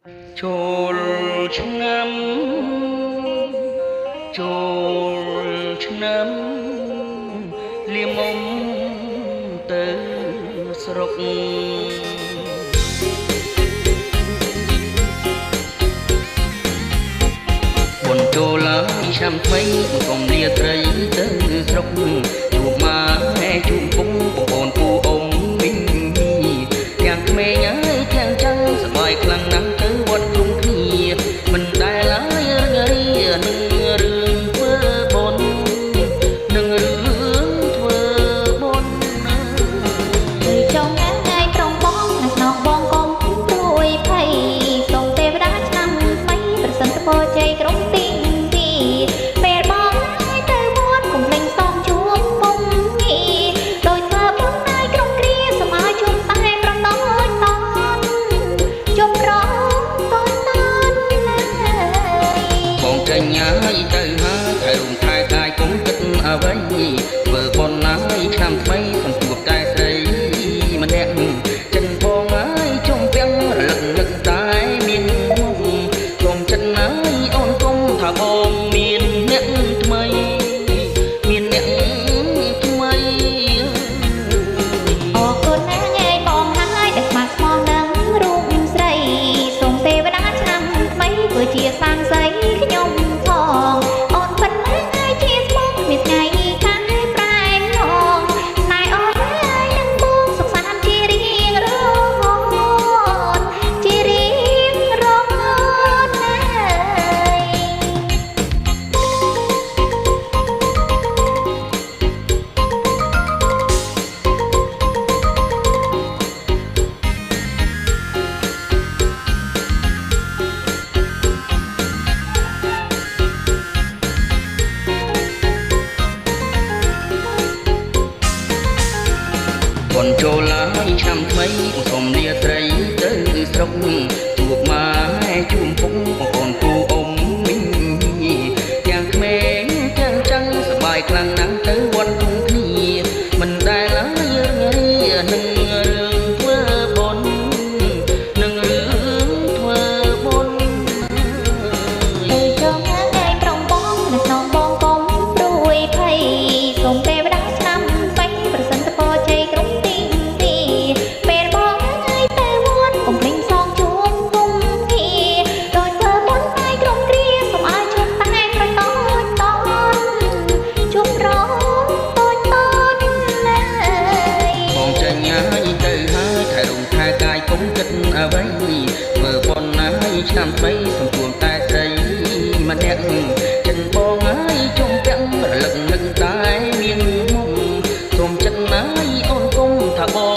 ចូលឆ្នាំចូលឆ្នាំលៀមមុំទៅស្រុកបុនចូលឡើងឆ្នាំថ្មីកុំលាត្រីទៅស្រុកជួបម៉ែជួបពុកបងប្អូនពូអ៊ំមីងទាំងក្មេងហើយទាំងចាំងសប្បាយខ្លាំងណាស់ទៅវត្តគុំគ្នាមិនដែលឡើយរងរីនឹងរឿងធ្វើបុណ្យនឹងរឿងធ្វើបុណ្យចង់ថ្ងៃត្រង់បងនៅក្នុងបងកុំព្រួយភ័យសូមទេវតាឆ្នាំថ្មីប្រសិនពរជ័យក្រុមទីពេលបងហើយទៅវត្តកុំលេងសំជួបពុំងាដោយធ្វើបុណ្យហើយក្រុមគ្រាសម័យជួបតែប្រណោចតនជុំរងតនបងចេញហើយទៅហើយថែរំថែកាយគុំគិតអ្វីធ្វើបុណ្យហើយឆ្នាំថ្មីសំជួបតែស្រីម្នាក់ចិនបងហើយជុំពាំងរលឹកនឹកតែមានមុខគុំចិនហើយអូនគុំថាបងមានអ្នកថ្មីមានអ្នកថ្មីអរគុណណាស់ងាយបងហើយដែលស្មាតស្មោះនឹងរូបស្រីសូមទេវតាឆ្នាំថ្មីធ្វើជាសាងសីខ្ញុំផងអូនពិតណាស់ហើយជាស្មោះមានថ្ងៃខាងប្រែងហងណែអូនហើយនឹងបងសុខសាន្តជារៀងរហូតជារៀងរហូតណាបុណ្យចូលហើយឆ្នាំថ្មីសូមលាត្រីទៅស្រុកជួបម៉ែជួបពុកបងប្អូនពូអ៊ំមីងទាំងក្មេងទាំងចាំងសប្បាយខ្លាំងណាស់ទៅវត្តគុំគ្នាមិនដែលឡើយយើងនឹងរឿងធ្វើបុណ្យនឹងរឿងធ្វើបុណ្យចង់ថ្ងៃត្រង់បងនៅក្នុងបងកុំព្រួយភ័យសូមទេវតាឆ្នាំថ្មីប្រសិនពរជ័យក្រុមទីពេលបងហើយទៅវត្តកុំលេងសងជួបគុំគ្នាដោយធ្វើបុណ្យហើយក្រុមគ្រាសូមឲ្យជួបតែប្រតូចតនជួបរងតូចតនណាបងចេញហើយទៅហើយថែរំថែកាយគុំគិតអ្វីធ្វើបុណ្យហើយឆ្នាំថ្មីសំជួបតែស្រីម្នាក់ចិនបងហើយជុំពាំងរលឹកនឹកតែមានមុខសូមចិត្តហើយអូនគុំថាបង